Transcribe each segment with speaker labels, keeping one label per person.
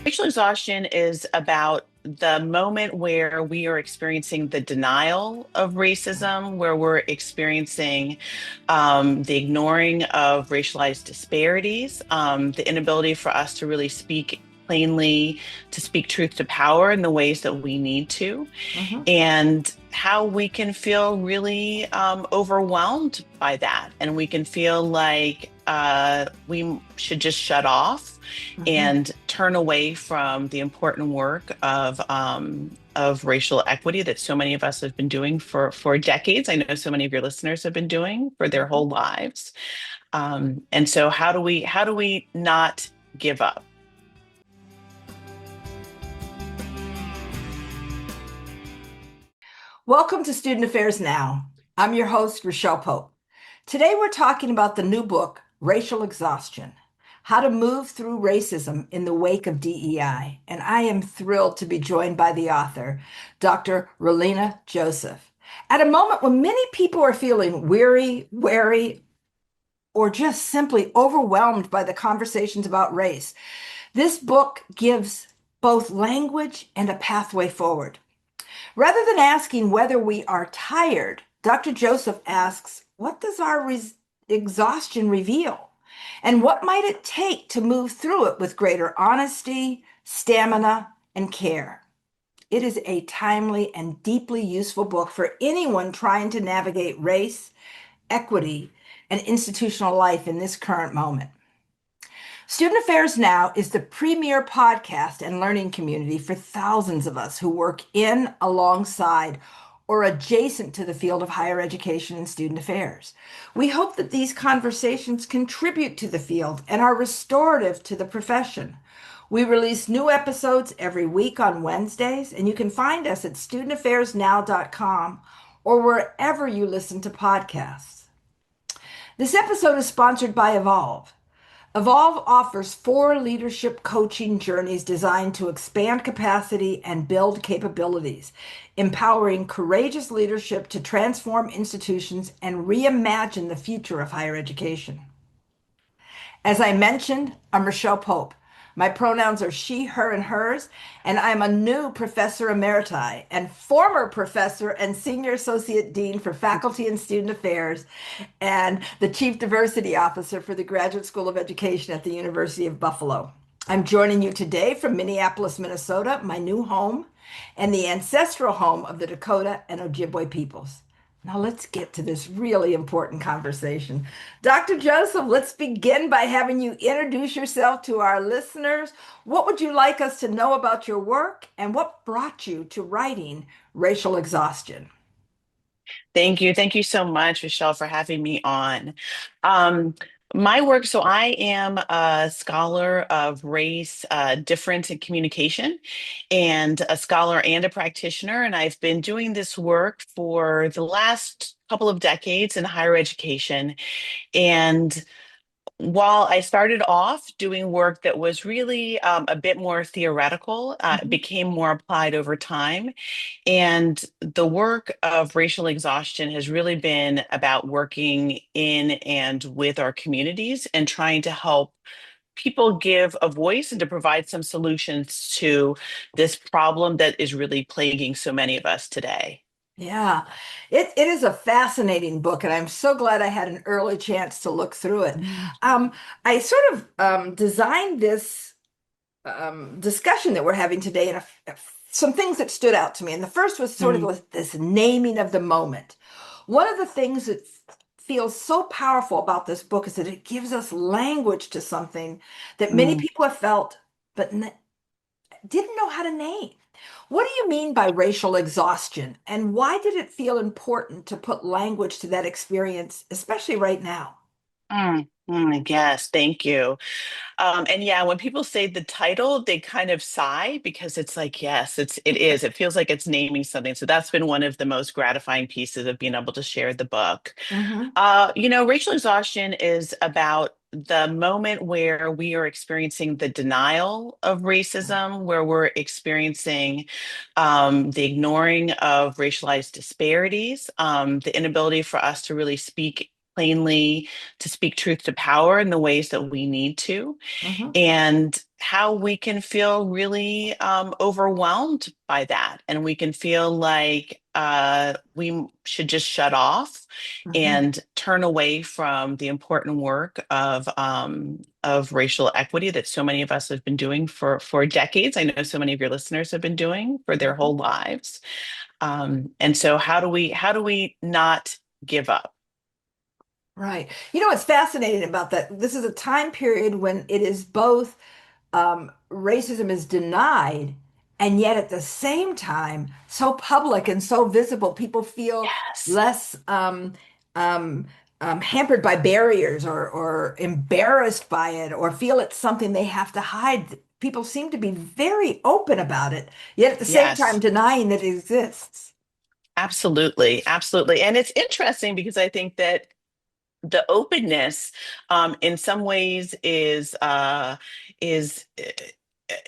Speaker 1: Racial exhaustion is about the moment where we are experiencing the denial of racism, where we're experiencing the ignoring of racialized disparities, the inability for us to really speak plainly, to speak truth to power in the ways that we need to,
Speaker 2: Mhm.
Speaker 1: and how we can feel really overwhelmed by that. And we can feel like we should just shut off
Speaker 2: Mhm.
Speaker 1: and turn away from the important work of racial equity that so many of us have been doing for decades. I know so many of your listeners have been doing for their
Speaker 2: Mhm.
Speaker 1: whole lives. And so, how do we not give up?
Speaker 2: Welcome to Student Affairs Now. I'm your host, Rochelle Pope. Today we're talking about the new book, Racial Exhaustion: How to Move Through Racism in the Wake of DEI. And I am thrilled to be joined by the author, Dr. Ralina Joseph. At a moment when many people are feeling weary, wary, or just simply overwhelmed by the conversations about race, this book gives both language and a pathway forward. Rather than asking whether we are tired, Dr. Joseph asks, what does our exhaustion reveal? And what might it take to move through it with greater honesty, stamina, and care? It is a timely and deeply useful book for anyone trying to navigate race, equity, and institutional life in this current moment. Student Affairs Now is the premier podcast and learning community for thousands of us who work in, alongside, or adjacent to the field of higher education and student affairs. We hope that these conversations contribute to the field and are restorative to the profession. We release new episodes every week on Wednesdays, and you can find us at studentaffairsnow.com or wherever you listen to podcasts. This episode is sponsored by Evolve. Evolve offers 4 leadership coaching journeys designed to expand capacity and build capabilities, empowering courageous leadership to transform institutions and reimagine the future of higher education. As I mentioned, I'm Rochelle Pope. My pronouns are she, her, and hers, and I'm a new professor emeriti and former professor and senior associate dean for faculty and student affairs and the chief diversity officer for the Graduate School of Education at the University of Buffalo. I'm joining you today from Minneapolis, Minnesota, my new home, and the ancestral home of the Dakota and Ojibwe peoples. Now let's get to this really important conversation. Dr. Joseph, let's begin by having you introduce yourself to our listeners. What would you like us to know about your work, and what brought you to writing Racial Exhaustion?
Speaker 1: Thank you. Thank you so much, Michelle, for having me on. Um, my work, so I am a scholar of race, difference and communication, and a scholar and a practitioner. And I've been doing this work for the last couple of decades in higher education. And while I started off doing work that was really a bit more theoretical, it
Speaker 2: Mhm.
Speaker 1: became more applied over time. And the work of racial exhaustion has really been about working in and with our communities and trying to help people give a voice and to provide some solutions to this problem that is really plaguing so many of us today.
Speaker 2: Yeah, it is a fascinating book, and I'm so glad I had an early chance to look through it. Um, I sort of designed this discussion that we're having today, and some things that stood out to me. And the first was sort of
Speaker 1: Mm,
Speaker 2: this naming of the moment. One of the things that feels so powerful about this book is that it gives us language to something that many
Speaker 1: mm.
Speaker 2: people have felt, but didn't know how to name. What do you mean by racial exhaustion? And why did it feel important to put language to that experience, especially right now?
Speaker 1: Yes, thank you. And yeah, when people say the title, they kind of sigh because it's like, yes, it is. It feels like it's naming something. So that's been one of the most gratifying pieces of being able to share the book.
Speaker 2: Hmm.
Speaker 1: Racial exhaustion is about the moment where we are experiencing the denial of racism, where we're experiencing the ignoring of racialized disparities, the inability for us to really speak plainly, to speak truth to power in the ways that we need to,
Speaker 2: Hmm.
Speaker 1: and how we can feel really overwhelmed by that. And we can feel like we should just shut off
Speaker 2: Hmm.
Speaker 1: and turn away from the important work of racial equity that so many of us have been doing for decades. I know so many of your listeners have been doing for their whole lives. And so how do we not give up?
Speaker 2: Right. You know what's fascinating about that? This is a time period when it is both racism is denied, and yet at the same time, so public and so visible, people feel
Speaker 1: Yes.
Speaker 2: less um, hampered by barriers or embarrassed by it or feel it's something they have to hide. People seem to be very open about it, yet at the same time
Speaker 1: Yes.
Speaker 2: denying that it exists.
Speaker 1: Absolutely, absolutely. And it's interesting because I think that the openness in some ways is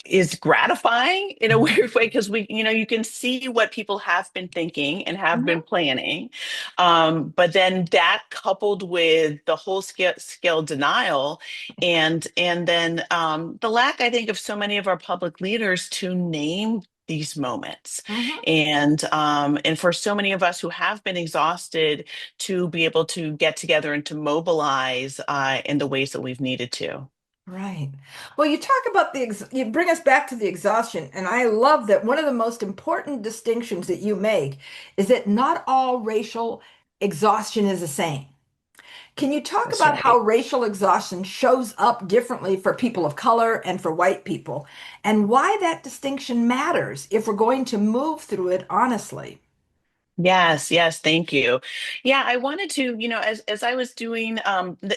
Speaker 1: is gratifying in a
Speaker 2: Mhm.
Speaker 1: weird way, because you can see what people have been thinking and have been
Speaker 2: Mhm.
Speaker 1: planning, but then that coupled with the whole scale denial, and then the lack, I think, of so many of our public leaders to name these moments,
Speaker 2: Mhm.
Speaker 1: and for so many of us who have been exhausted, to be able to get together and to mobilize in the ways that we've needed to.
Speaker 2: Right. Well, you talk about you bring us back to the exhaustion, and I love that one of the most important distinctions that you make is that not all racial exhaustion is the same. Can you talk
Speaker 1: That's
Speaker 2: about how
Speaker 1: right.
Speaker 2: racial exhaustion shows up differently for people of color and for white people, and why that distinction matters if we're going to move through it honestly?
Speaker 1: Yes, yes, thank you. Yeah, I wanted to, as I was doing,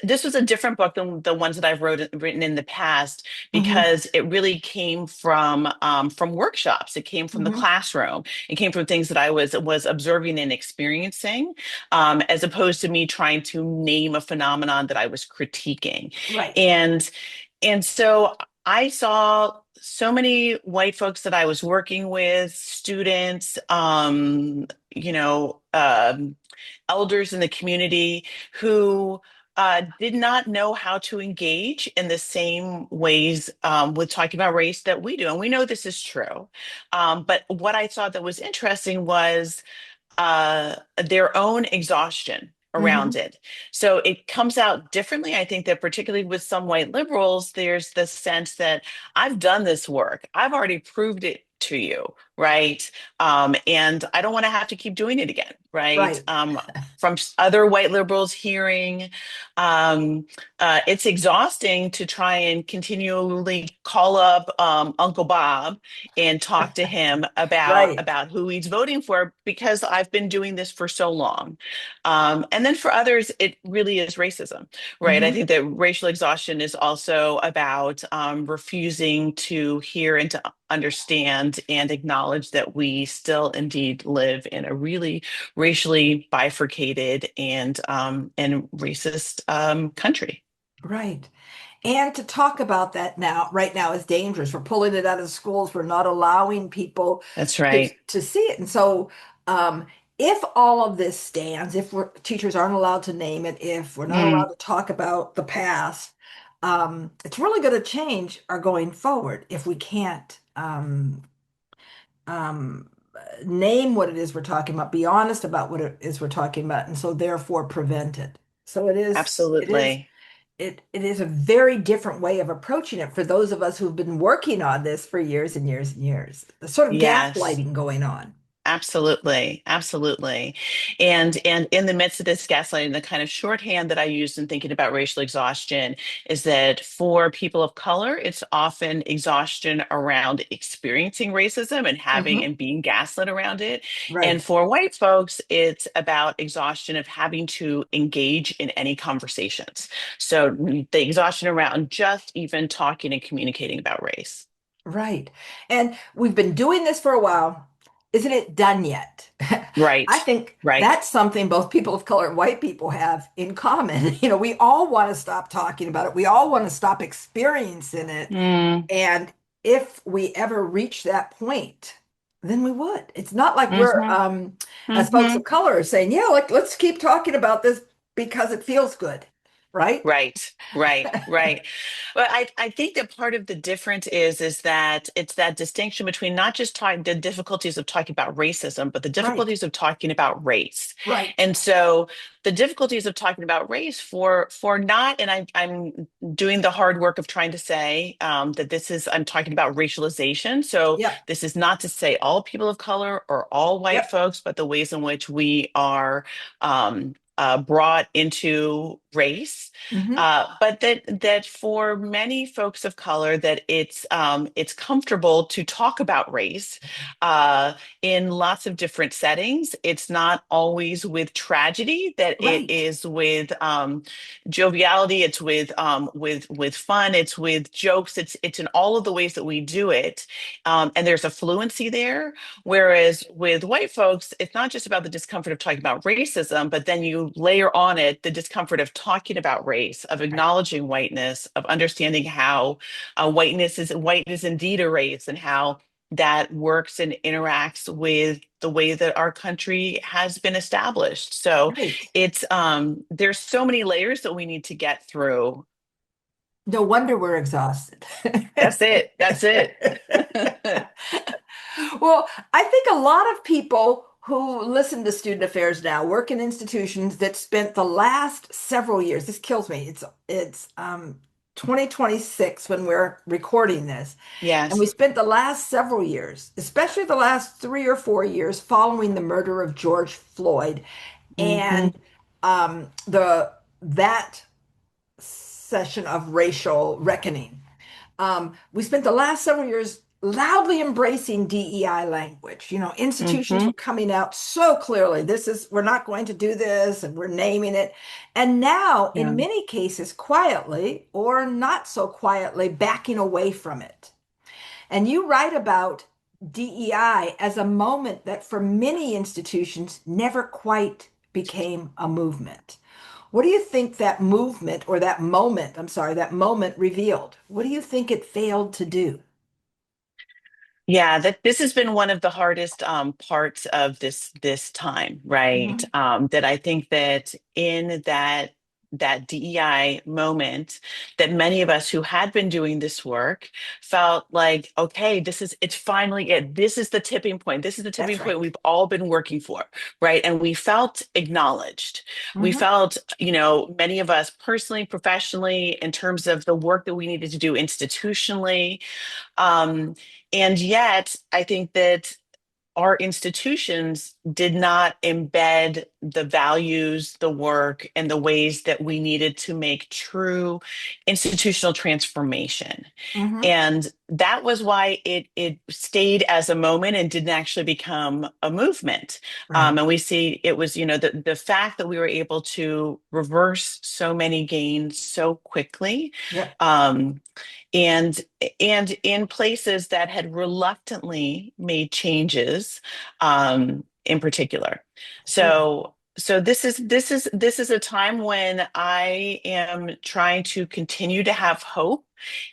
Speaker 1: this was a different book than the ones that I've written in the past,
Speaker 2: Hmm.
Speaker 1: because it really came from workshops. It came from the
Speaker 2: Hmm.
Speaker 1: classroom. It came from things that I was observing and experiencing, as opposed to me trying to name a phenomenon that I was critiquing.
Speaker 2: Right.
Speaker 1: And and so I saw so many white folks that I was working with, students, elders in the community, who did not know how to engage in the same ways with talking about race that we do. And we know this is true. But what I thought that was interesting was their own exhaustion around
Speaker 2: Hmm.
Speaker 1: it. So it comes out differently. I think that particularly with some white liberals, there's the sense that I've done this work. I've already proved it to you, right? And I don't want to have to keep doing it again, right?
Speaker 2: Right.
Speaker 1: From other white liberals hearing, um, it's exhausting to try and continually call up Uncle Bob and talk to him about
Speaker 2: Right.
Speaker 1: who he's voting for, because I've been doing this for so long. And then for others, it really is racism, right? I
Speaker 2: Hmm.
Speaker 1: think that racial exhaustion is also about refusing to hear and to understand and acknowledge that we still indeed live in a really racially bifurcated and racist country.
Speaker 2: Right. And to talk about that now, right now, is dangerous. We're pulling it out of schools. We're not allowing people
Speaker 1: That's
Speaker 2: to,
Speaker 1: right.
Speaker 2: to see it. And so, if all of this stands, if teachers aren't allowed to name it, if we're not allowed
Speaker 1: Mm,
Speaker 2: to talk about the past, it's really going to change our going forward if we can't um, name what it is we're talking about, be honest about what it is we're talking about, and so therefore prevent it. So
Speaker 1: absolutely.
Speaker 2: it is a very different way of approaching it for those of us who've been working on this for years and years and years. The sort of
Speaker 1: Yes.
Speaker 2: gaslighting going on.
Speaker 1: Absolutely, absolutely. And in the midst of this gaslighting, the kind of shorthand that I use in thinking about racial exhaustion is that for people of color, it's often exhaustion around experiencing racism and having
Speaker 2: Hmm.
Speaker 1: and being gaslit around it. And
Speaker 2: Right,
Speaker 1: for white folks, it's about exhaustion of having to engage in any conversations. So the exhaustion around just even talking and communicating about race.
Speaker 2: right. And we've been doing this for a while. Isn't it done yet?
Speaker 1: Right,
Speaker 2: I think
Speaker 1: right.
Speaker 2: that's something both people of color and white people have in common. You know, we all want to stop talking about it. We all want to stop experiencing it.
Speaker 1: Mm,
Speaker 2: And if we ever reach that point, then we would. It's not like we're
Speaker 1: hmm
Speaker 2: as folks of
Speaker 1: hmm
Speaker 2: color are saying, yeah, like let's keep talking about this. because it feels good, right?
Speaker 1: Right, right. But I think that part of the difference is that it's that distinction between not just talking the difficulties of talking about racism, but the
Speaker 2: Right,
Speaker 1: difficulties of talking about race.
Speaker 2: right.
Speaker 1: And so the difficulties of talking about race for not, and I'm doing the hard work of trying to say that this is I'm talking about racialization. So
Speaker 2: Yep,
Speaker 1: this is not to say all people of color or all white
Speaker 2: yep.
Speaker 1: folks, but the ways in which we are brought into race,
Speaker 2: Hmm.
Speaker 1: but that for many folks of color, that it's comfortable to talk about race in lots of different settings. It's not always with tragedy; that it
Speaker 2: Right,
Speaker 1: is with joviality. It's with fun. It's with jokes. It's in all of the ways that we do it, and there's a fluency there. Whereas with white folks, it's not just about the discomfort of talking about racism, but then you layer on it the discomfort of talking about race, of
Speaker 2: right,
Speaker 1: acknowledging whiteness, of understanding how white is indeed a race, and how that works and interacts with the way that our country has been established. So
Speaker 2: right.
Speaker 1: it's there's so many layers that we need to get through.
Speaker 2: No wonder we're exhausted.
Speaker 1: That's it. That's it.
Speaker 2: Well, I think a lot of people who listen to student affairs now work in institutions that spent the last several years. This kills me. It's 2026 when we're recording this. And we
Speaker 1: Yes.
Speaker 2: spent the last several years, especially the last 3 or 4 years following the murder of George Floyd
Speaker 1: Hmm.
Speaker 2: and the that session of racial reckoning. We spent the last several years loudly embracing DEI language. You know, institutions were
Speaker 1: Hmm.
Speaker 2: coming out so clearly. We're not going to do this, and we're naming it. And now,
Speaker 1: Yeah.
Speaker 2: in many cases, quietly or not so quietly, backing away from it. And you write about DEI as a moment that for many institutions never quite became a movement. What do you think that movement or that moment, I'm sorry, that moment revealed? What do you think it failed to do?
Speaker 1: Yeah, that this has been one of the hardest parts of this time, right?
Speaker 2: Mhm.
Speaker 1: That I think that in that DEI moment, that many of us who had been doing this work felt like, okay, it's finally it. This is the tipping point. This is the
Speaker 2: That's
Speaker 1: tipping point
Speaker 2: right.
Speaker 1: we've all been working for, right? And we felt acknowledged. We
Speaker 2: Hmm.
Speaker 1: felt, many of us personally, professionally, in terms of the work that we needed to do institutionally, um, and yet, I think that our institutions did not embed the values, the work, and the ways that we needed to make true institutional transformation.
Speaker 2: Hmm.
Speaker 1: And that was why it stayed as a moment and didn't actually become a movement.
Speaker 2: Right.
Speaker 1: And we see it was, the fact that we were able to reverse so many gains so quickly.
Speaker 2: Yep.
Speaker 1: Um, and and in places that had reluctantly made changes, in particular.
Speaker 2: Sure.
Speaker 1: So this is a time when I am trying to continue to have hope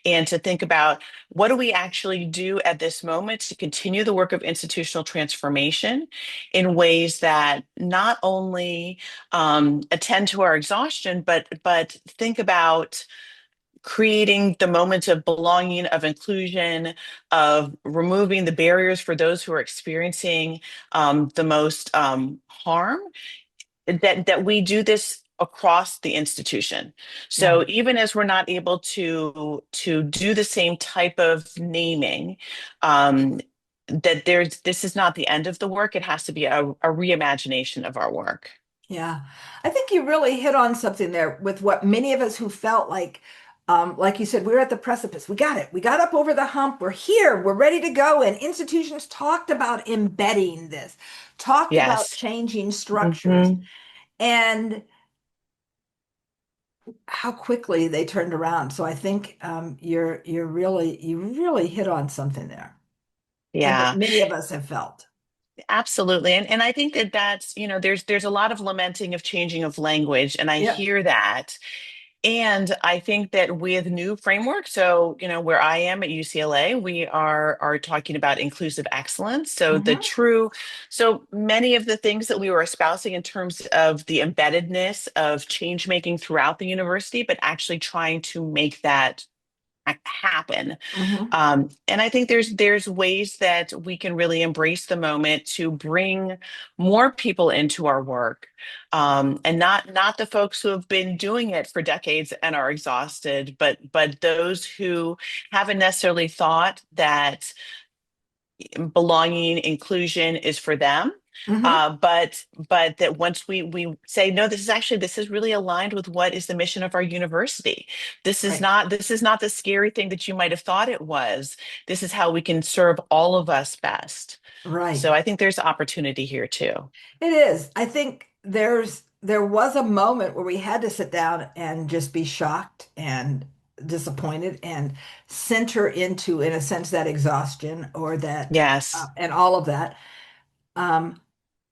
Speaker 1: and to think about what do we actually do at this moment to continue the work of institutional transformation in ways that not only attend to our exhaustion, but think about creating the moments of belonging, of inclusion, of removing the barriers for those who are experiencing the most harm, that we do this across the institution.
Speaker 2: Yeah.
Speaker 1: So even as we're not able to do the same type of naming, um, that this is not the end of the work. It has to be a reimagination of our work.
Speaker 2: Yeah. I think you really hit on something there with what many of us who felt like you said, we're at the precipice. We got it. We got up over the hump. We're here. We're ready to go. And institutions talked about embedding this, talked about
Speaker 1: Yes.
Speaker 2: changing structures,
Speaker 1: Hmm.
Speaker 2: and how quickly they turned around. So I think you really hit on something there, and that
Speaker 1: Yeah.
Speaker 2: many of us have felt.
Speaker 1: Absolutely. And I think that that's, there's a lot of lamenting of changing of language, and I
Speaker 2: Yeah.
Speaker 1: hear that. And I think that with new frameworks, so where I am at UCLA, we are talking about inclusive excellence.
Speaker 2: Hmm.
Speaker 1: So many of the things that we were espousing in terms of the embeddedness of change making throughout the university, but actually trying to make that happen.
Speaker 2: Hmm.
Speaker 1: And I think there's ways that we can really embrace the moment to bring more people into our work, and not the folks who have been doing it for decades and are exhausted, but those who haven't necessarily thought that belonging, inclusion is for them.
Speaker 2: Hmm.
Speaker 1: But that once we say, no, this is really aligned with what is the mission of our university.
Speaker 2: Right.
Speaker 1: This is not the scary thing that you might have thought it was. This is how we can serve all of us best.
Speaker 2: Right.
Speaker 1: So I think there's opportunity here too.
Speaker 2: It is. I think there was a moment where we had to sit down and just be shocked and disappointed and center into, in a sense, that exhaustion or that
Speaker 1: Yes.
Speaker 2: and all of that. Um,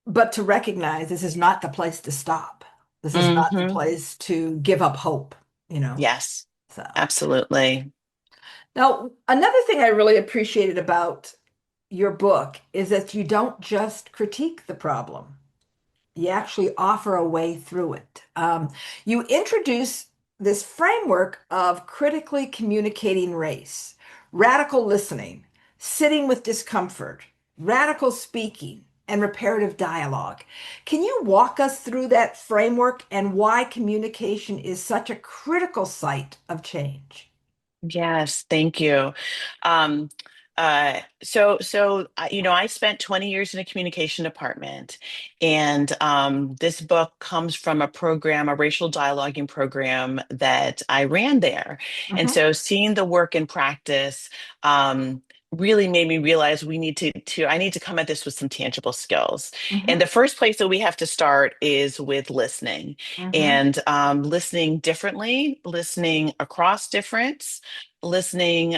Speaker 2: but to recognize this is not the place to stop. This is not the
Speaker 1: Hmm.
Speaker 2: place to give up hope, you know.
Speaker 1: Yes,
Speaker 2: So
Speaker 1: absolutely.
Speaker 2: now another thing I really appreciated about your book is that you don't just critique the problem. You actually offer a way through it. You introduce this framework of critically communicating race, radical listening, sitting with discomfort, radical speaking, and reparative dialogue. Can you walk us through that framework and why communication is such a critical site of change?
Speaker 1: Yes, thank you. Um, I spent 20 years in a communication department, and this book comes from a program, a racial dialoguing program that I ran there. And
Speaker 2: Hmm.
Speaker 1: so, seeing the work in practice really made me realize I need to come at this with some tangible skills. And
Speaker 2: Hmm.
Speaker 1: the first place that we have to start is with listening,
Speaker 2: Hmm.
Speaker 1: and listening differently, listening across difference, listening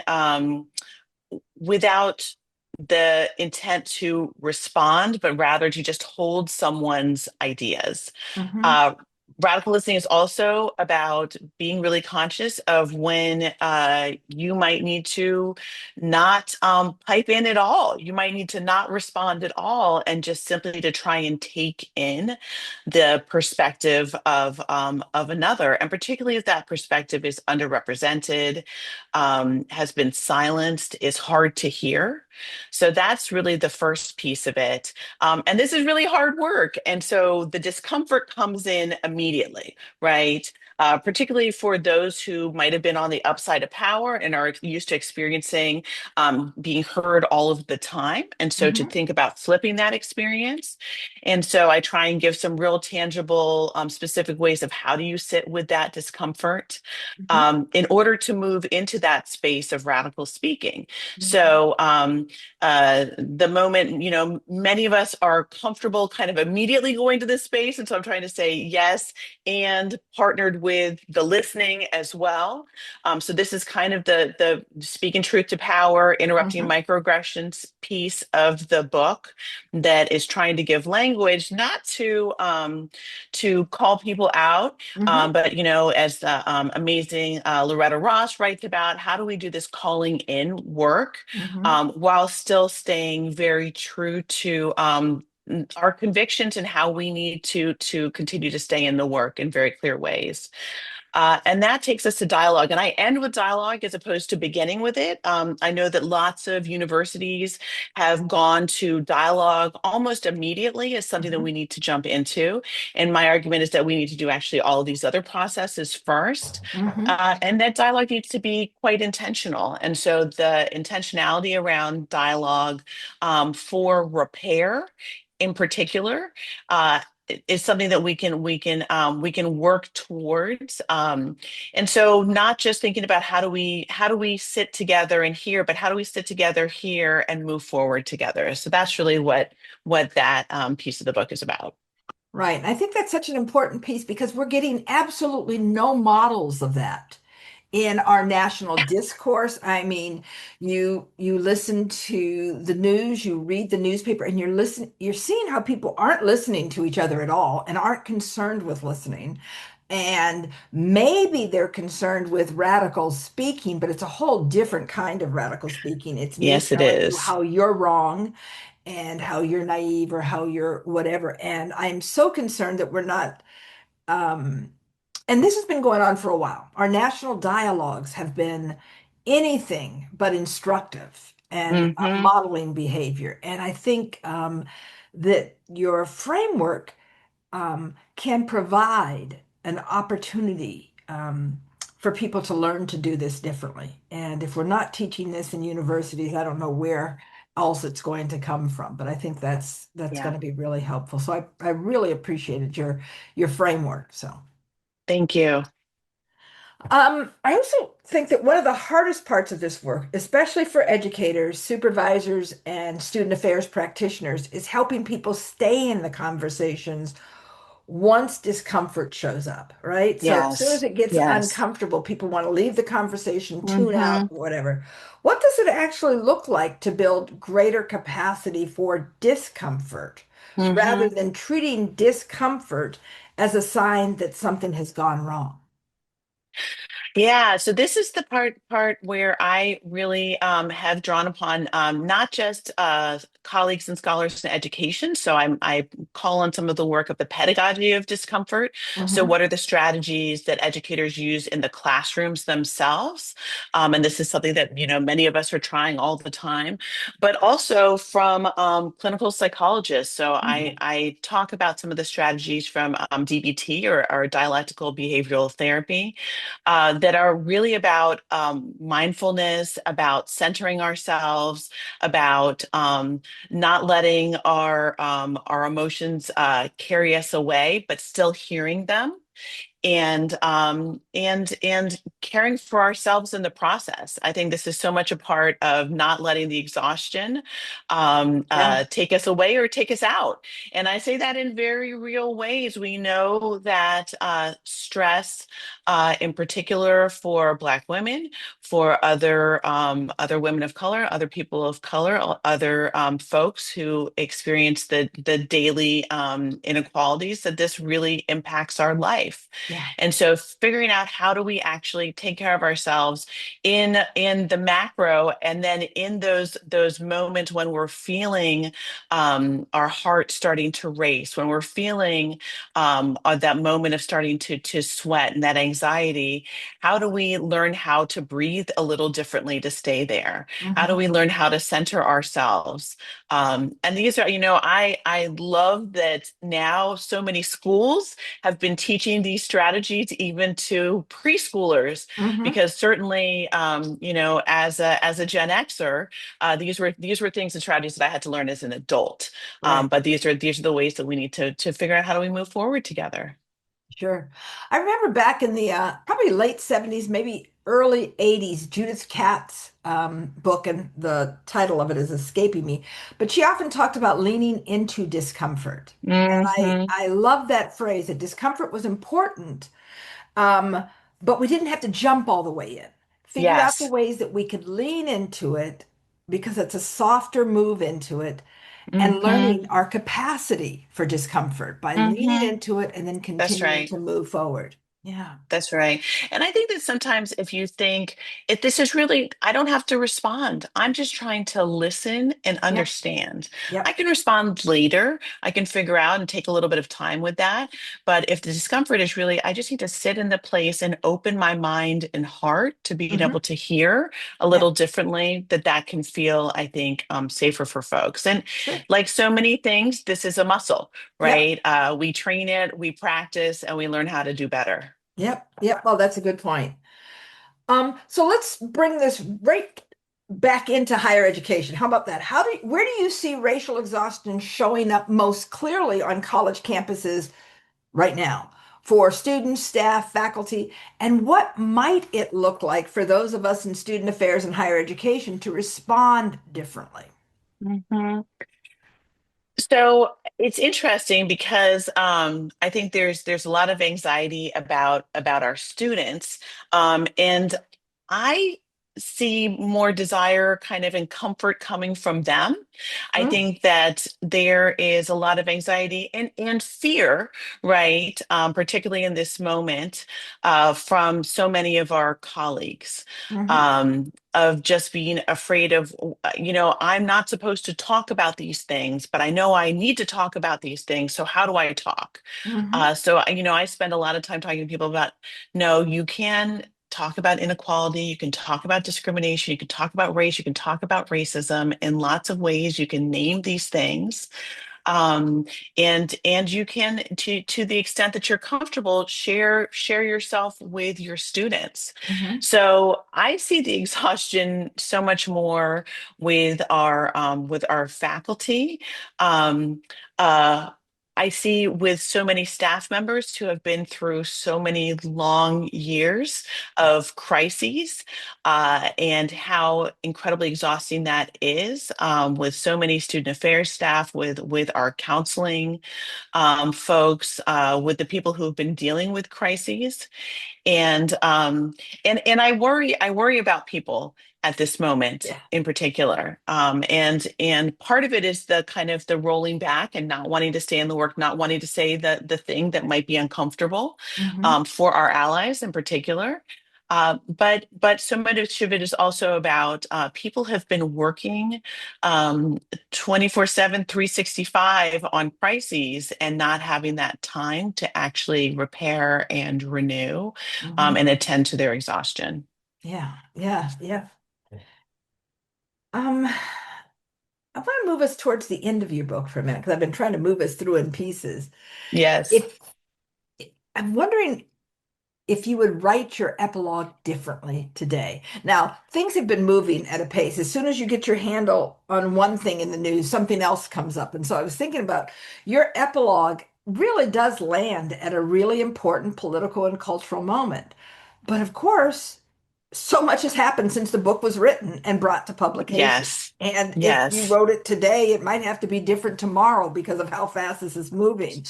Speaker 1: without the intent to respond, but rather to just hold someone's ideas.
Speaker 2: Hmm.
Speaker 1: Uh, Radical listening is also about being really conscious of when you might need to not pipe in at all. You might need to not respond at all, and just simply to try and take in the perspective of another, and particularly if that perspective is underrepresented, has been silenced, is hard to hear. So that's really the first piece of it. And this is really hard work. And so the discomfort comes in immediately, right? Particularly for those who might have been on the upside of power and are used to experiencing being heard all of the time. And so to
Speaker 2: Hmm.
Speaker 1: think about flipping that experience. And so I try and give some real tangible, specific ways of how do you sit with that discomfort in order to move into that space of radical speaking.
Speaker 2: Hmm.
Speaker 1: So the moment, many of us are comfortable kind of immediately going to this space. And so I'm trying to say yes, and partnered with the listening as well. So this is kind of the speaking truth to power, interrupting
Speaker 2: Hmm.
Speaker 1: microaggressions piece of the book that is trying to give language, not to call people out,
Speaker 2: Hmm.
Speaker 1: but as the amazing Loretta Ross writes about, how do we do this calling in work
Speaker 2: Hmm.
Speaker 1: while still staying very true to our convictions and how we need to continue to stay in the work in very clear ways. And that takes us to dialogue. And I end with dialogue as opposed to beginning with it. I know that lots of universities have gone to dialogue almost immediately as something that we
Speaker 2: Hmm.
Speaker 1: need to jump into. And my argument is that we need to do actually all of these other processes first.
Speaker 2: Hmm.
Speaker 1: And that dialogue needs to be quite intentional. And so the intentionality around dialogue for repair in particular, is something that we can work towards, and so not just thinking about how do we sit together and here, but how do we sit together here and move forward together. So that's really what that piece of the book is about.
Speaker 2: Right. And I think that's such an important piece because we're getting absolutely no models of that in our national discourse. I mean, you listen to the news, you read the newspaper, and you're seeing how people aren't listening to each other at all and aren't concerned with listening. And maybe they're concerned with radical speaking, but it's a whole different kind of radical speaking. It's me
Speaker 1: Yes, it
Speaker 2: telling you
Speaker 1: is.
Speaker 2: how you're wrong and how you're naive or how you're whatever. And I'm so concerned that we're not, um, and this has been going on for a while. Our national dialogues have been anything but instructive and
Speaker 1: Hmm.
Speaker 2: modeling behavior. And I think that your framework can provide an opportunity for people to learn to do this differently. And if we're not teaching this in universities, I don't know where else it's going to come from. But I think that's going
Speaker 1: Yeah.
Speaker 2: to be really helpful. So I really appreciated your framework. So
Speaker 1: Thank you.
Speaker 2: I also think that one of the hardest parts of this work, especially for educators, supervisors, and student affairs practitioners, is helping people stay in the conversations once discomfort shows up, right? So as soon as
Speaker 1: Yes.
Speaker 2: it gets
Speaker 1: Yes.
Speaker 2: uncomfortable, people want to leave the conversation, tune
Speaker 1: Hmm.
Speaker 2: out, whatever. What does it actually look like to build greater capacity for discomfort rather
Speaker 1: Hmm.
Speaker 2: than treating discomfort as a sign that something has gone wrong?
Speaker 1: Yeah, so this is the part where I really have drawn upon not just colleagues and scholars in education. So I call on some of the work of the pedagogy of discomfort. So
Speaker 2: Hmm.
Speaker 1: what are the strategies that educators use in the classrooms themselves? And this is something that many of us are trying all the time, but also from clinical psychologists. So I
Speaker 2: Hmm.
Speaker 1: I talk about some of the strategies from DBT or dialectical behavioral therapy that are really about mindfulness, about centering ourselves, about not letting our emotions carry us away, but still hearing them and caring for ourselves in the process. I think this is so much a part of not letting the exhaustion
Speaker 2: Yeah,
Speaker 1: take us away or take us out. And I say that in very real ways. We know that stress, in particular for Black women, for other women of color, other people of color, other folks who experience the daily inequalities, that this really impacts our life.
Speaker 2: yeah,
Speaker 1: And so figuring out how do we actually take care of ourselves in the macro, and then in those moments when we're feeling our heart starting to race, when we're feeling that moment of starting to sweat and that anxiety, how do we learn how to breathe a little differently to stay there? How do
Speaker 2: hmm,
Speaker 1: we learn how to center ourselves? And these are, I love that now so many schools have been teaching these strategies even to preschoolers,
Speaker 2: hmm,
Speaker 1: because certainly, as a Gen Xer, these were things and strategies that I had to learn as an adult.
Speaker 2: right.
Speaker 1: But these are the ways that we need to figure out how do we move forward together.
Speaker 2: Sure. I remember back in the probably late 70s, maybe early 80s, Judith Katz book, and the title of it is escaping me, but she often talked about leaning into discomfort. And
Speaker 1: Hmm.
Speaker 2: I love that phrase, that discomfort was important, um, but we didn't have to jump all the way in. Figure out the
Speaker 1: Yes.
Speaker 2: ways that we could lean into it because it's a softer move into it, and
Speaker 1: Hmm.
Speaker 2: learning our capacity for discomfort by leaning
Speaker 1: Hmm.
Speaker 2: into it and then
Speaker 1: That's
Speaker 2: continuing
Speaker 1: right.
Speaker 2: to move forward. Yeah.
Speaker 1: That's right. And I think that sometimes if you think, if this is really, I don't have to respond, I'm just trying to listen and
Speaker 2: Yep.
Speaker 1: understand. I
Speaker 2: Yep.
Speaker 1: can respond later. I can figure out and take a little bit of time with that. But if the discomfort is really, I just need to sit in the place and open my mind and heart to being able
Speaker 2: Hmm.
Speaker 1: to hear a little
Speaker 2: Yep.
Speaker 1: differently, that can feel, I think, safer for folks. And
Speaker 2: Sure.
Speaker 1: like so many things, this is a muscle,
Speaker 2: Yep.
Speaker 1: right? We train it, we practice, and we learn how to do better.
Speaker 2: Yep. Yep. Well, that's a good point. So let's bring this right back into higher education. How about that? Where do you see racial exhaustion showing up most clearly on college campuses right now for students, staff, faculty, and what might it look like for those of us in student affairs and higher education to respond differently?
Speaker 1: Mhm. So it's interesting because I think there's a lot of anxiety about our students, and I see more desire kind of and comfort coming from them. I
Speaker 2: Mm,
Speaker 1: think that there is a lot of anxiety and fear, right? Particularly in this moment, from so many of our colleagues,
Speaker 2: hmm
Speaker 1: of just being afraid of, I'm not supposed to talk about these things, but I know I need to talk about these things. So how do I talk?
Speaker 2: hmm
Speaker 1: I spend a lot of time talking to people about, no, you can talk about inequality, you can talk about discrimination, you can talk about race, you can talk about racism in lots of ways. You can name these things, um, and you can, to the extent that you're comfortable, share yourself with your students.
Speaker 2: hmm
Speaker 1: So I see the exhaustion so much more with our faculty. Um, uh, I see with so many staff members who have been through so many long years of crises, and how incredibly exhausting that is, with so many student affairs staff, with our counseling folks, with the people who have been dealing with crises, and I worry about people at this moment
Speaker 2: Yeah.
Speaker 1: in particular, and part of it is the kind of the rolling back and not wanting to stay in the work, not wanting to say the thing that might be uncomfortable,
Speaker 2: hmm
Speaker 1: for our allies in particular. But so much of it is also about, people have been working, 24/7, 365 on crises and not having that time to actually repair and renew,
Speaker 2: hmm
Speaker 1: and attend to their exhaustion.
Speaker 2: Yeah. Yeah. Yeah. I want to move us towards the end of your book for a minute because I've been trying to move us through in pieces.
Speaker 1: Yes.
Speaker 2: If I'm wondering if you would write your epilogue differently today. Now, things have been moving at a pace. As soon as you get your handle on one thing in the news, something else comes up. And so I was thinking about your epilogue really does land at a really important political and cultural moment. But of course, so much has happened since the book was written and brought to publication.
Speaker 1: Yes.
Speaker 2: And if you
Speaker 1: Yes.
Speaker 2: wrote it today, it might have to be different tomorrow because of how fast this is moving.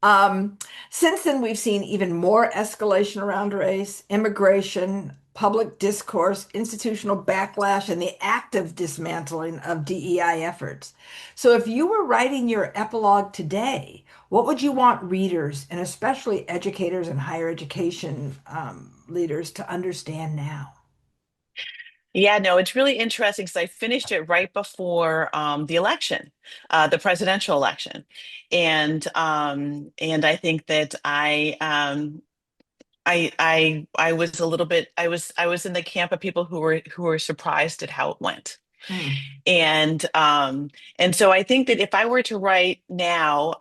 Speaker 2: Um, since then, we've seen even more escalation around race, immigration, public discourse, institutional backlash, and the active dismantling of DEI efforts. So, if you were writing your epilogue today, what would you want readers, and especially educators and higher education leaders, to understand now?
Speaker 1: Yeah, no, it's really interesting because I finished it right before, the election, the presidential election, and I think that I was a little bit, I was in the camp of people who were surprised at how it went.
Speaker 2: Hmm.
Speaker 1: And so I think that if I were to write now,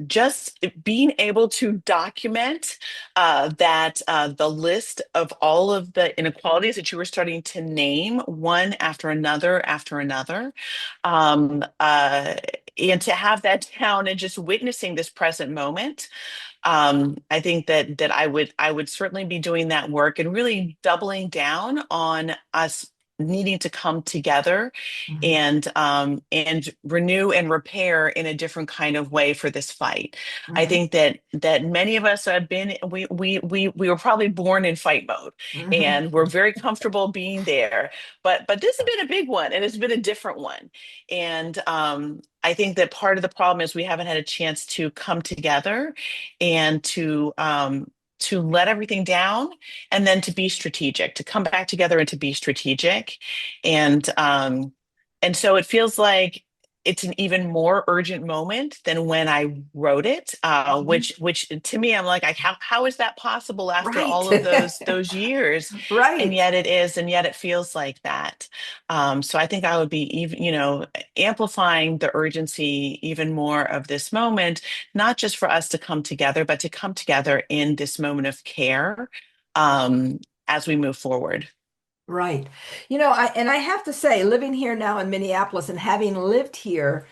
Speaker 1: just being able to document, that, the list of all of the inequalities that you were starting to name one after another, um, uh, and to have that down and just witnessing this present moment, I think that I would certainly be doing that work and really doubling down on us needing to come together
Speaker 2: Mhm.
Speaker 1: and renew and repair in a different kind of way for this fight. I
Speaker 2: Mhm.
Speaker 1: think that many of us have been, we were probably born in fight mode,
Speaker 2: Mhm.
Speaker 1: and we're very comfortable being there. But this has been a big one, and it's been a different one. And I think that part of the problem is we haven't had a chance to come together and to let everything down, and then to be strategic, to come back together and to be strategic. And so it feels like it's an even more urgent moment than when I wrote it,
Speaker 2: Mhm.
Speaker 1: which to me, I'm like, how is that possible after
Speaker 2: Right.
Speaker 1: all of those years? And
Speaker 2: Right.
Speaker 1: yet it is, and yet it feels like that. So I think I would be even, amplifying the urgency even more of this moment, not just for us to come together, but to come together in this moment of care, um, as we move forward.
Speaker 2: Right. I have to say, living here now in Minneapolis and having lived here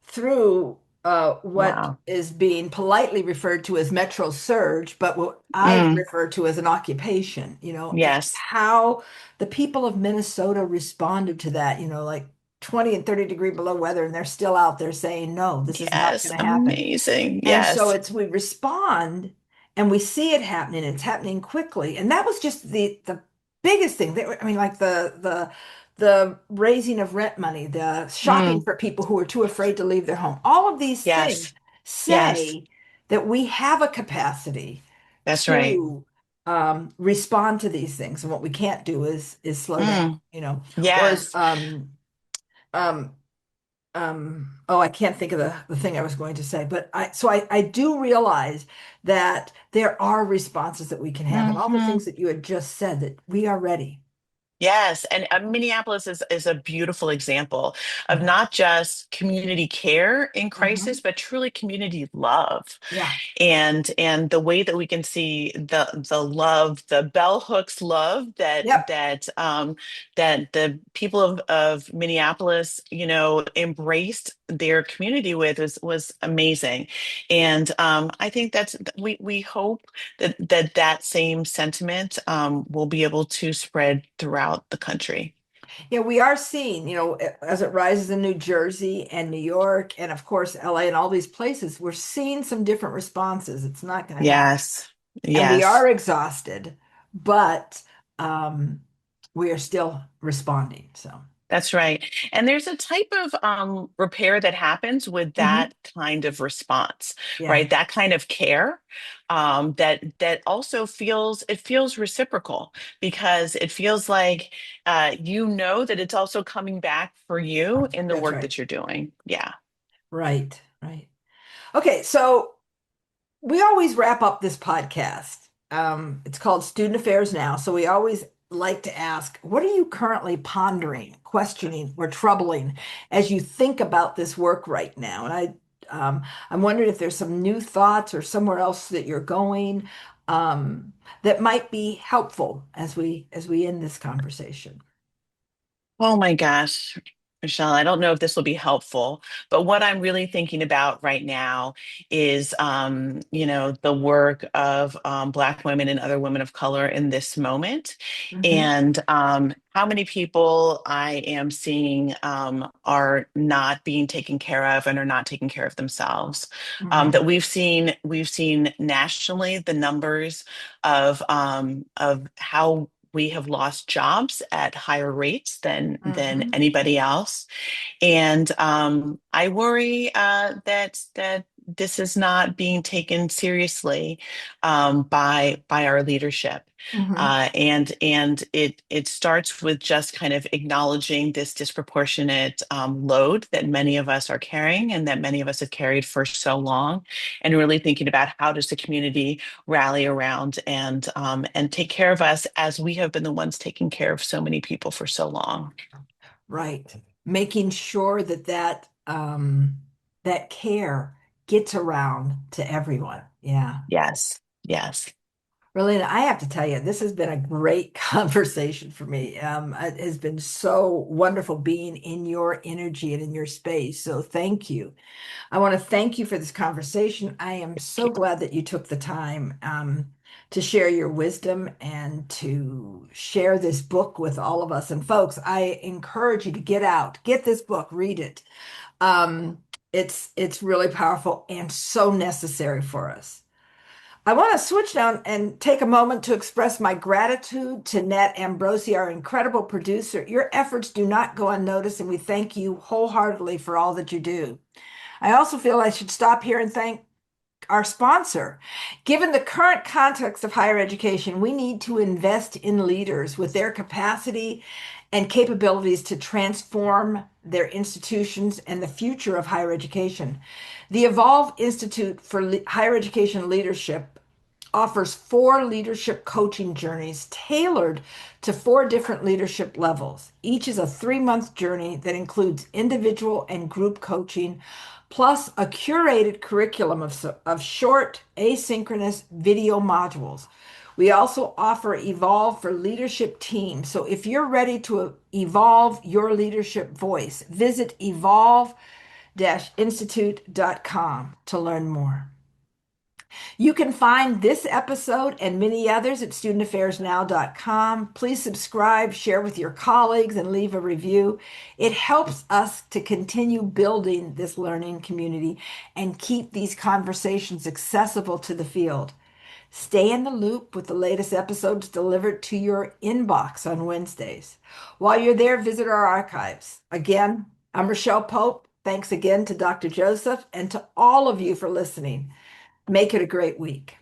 Speaker 2: through what
Speaker 1: Wow.
Speaker 2: is being politely referred to as Metro Surge, but what I
Speaker 1: Mm,
Speaker 2: refer to as an occupation, and
Speaker 1: yes.
Speaker 2: how the people of Minnesota responded to that, like 20 and 30-degree below weather, and they're still out there saying, no, this is not
Speaker 1: Yes.
Speaker 2: going to happen.
Speaker 1: Amazing.
Speaker 2: And so
Speaker 1: Yes.
Speaker 2: it's we respond and we see it happening, and it's happening quickly. And that was just the biggest thing. I mean, like the raising of rent money, the shopping
Speaker 1: Mm,
Speaker 2: for people who are too afraid to leave their home. All of these things
Speaker 1: yes. Yes.
Speaker 2: say that we have a capacity
Speaker 1: That's right.
Speaker 2: to respond to these things, and what we can't do is slow down,
Speaker 1: Mm,
Speaker 2: you know. Or as
Speaker 1: yes.
Speaker 2: um oh, I can't think of the thing I was going to say, but I do realize that there are responses that we can have, and all the
Speaker 1: Hmm.
Speaker 2: things that you had just said, that we are ready.
Speaker 1: Yes, and Minneapolis is a beautiful example of
Speaker 2: Mhm.
Speaker 1: not just community care in crisis,
Speaker 2: Mhm.
Speaker 1: but truly community love.
Speaker 2: Yeah.
Speaker 1: And the way that we can see the love, the bell hooks love
Speaker 2: Yep.
Speaker 1: that the people of Minneapolis, embraced their community with was amazing. And I think we hope that same sentiment will be able to spread throughout the country.
Speaker 2: Yeah, we are seeing, as it rises in New Jersey and New York and of course LA and all these places, we're seeing some different responses. It's not going to happen.
Speaker 1: Yes.
Speaker 2: And we are
Speaker 1: Yes.
Speaker 2: exhausted, but um, we are still responding. So,
Speaker 1: That's right. And there's a type of repair that happens with
Speaker 2: mhm.
Speaker 1: that kind of response,
Speaker 2: Yeah,
Speaker 1: right? That kind of care that also feels reciprocal because it feels like you know that it's also coming back for you in the
Speaker 2: that's
Speaker 1: work
Speaker 2: right.
Speaker 1: that you're doing. Yeah.
Speaker 2: Right, right. Okay, so we always wrap up this podcast. It's called Student Affairs Now. So we always like to ask, what are you currently pondering, questioning, or troubling as you think about this work right now? And I'm wondering if there's some new thoughts or somewhere else that you're going that might be helpful as we end this conversation.
Speaker 1: Oh my gosh, Michelle, I don't know if this will be helpful, but what I'm really thinking about right now is, the work of Black women and other women of color in this moment,
Speaker 2: Hmm.
Speaker 1: and how many people I am seeing are not being taken care of and are not taking care of themselves.
Speaker 2: Hmm.
Speaker 1: That we've seen nationally the numbers of how we have lost jobs at higher rates than
Speaker 2: Hmm.
Speaker 1: anybody else, and I worry that this is not being taken seriously by our leadership.
Speaker 2: Hmm.
Speaker 1: And it starts with just kind of acknowledging this disproportionate load that many of us are carrying and that many of us have carried for so long, and really thinking about how does the community rally around and take care of us as we have been the ones taking care of so many people for so long.
Speaker 2: Right. Making sure that care gets around to everyone. Yeah.
Speaker 1: Yes, yes.
Speaker 2: Rowena, I have to tell you, this has been a great conversation for me. It has been so wonderful being in your energy and in your space. So thank you. I want to thank you for this conversation. I am so glad that you took the time to share your wisdom and to share this book with all of us. And folks, I encourage you to get out, get this book, read it. Um, it's really powerful and so necessary for us. I want to switch now and take a moment to express my gratitude to Net Ambrosi, our incredible producer. Your efforts do not go unnoticed, and we thank you wholeheartedly for all that you do. I also feel I should stop here and thank our sponsor. Given the current context of higher education, we need to invest in leaders with their capacity and capabilities to transform their institutions and the future of higher education. The Evolve Institute for Higher Education Leadership offers 4 leadership coaching journeys tailored to 4 different leadership levels. Each is a 3-month journey that includes individual and group coaching, plus a curated curriculum of short, asynchronous video modules. We also offer Evolve for leadership teams. So if you're ready to evolve your leadership voice, visit evolve-institute.com to learn more. You can find this episode and many others at studentaffairsnow.com. Please subscribe, share with your colleagues, and leave a review. It helps us to continue building this learning community and keep these conversations accessible to the field. Stay in the loop with the latest episodes delivered to your inbox on Wednesdays. While you're there, visit our archives. Again, I'm Rochelle Pope. Thanks again to Dr. Joseph and to all of you for listening. Make it a great week.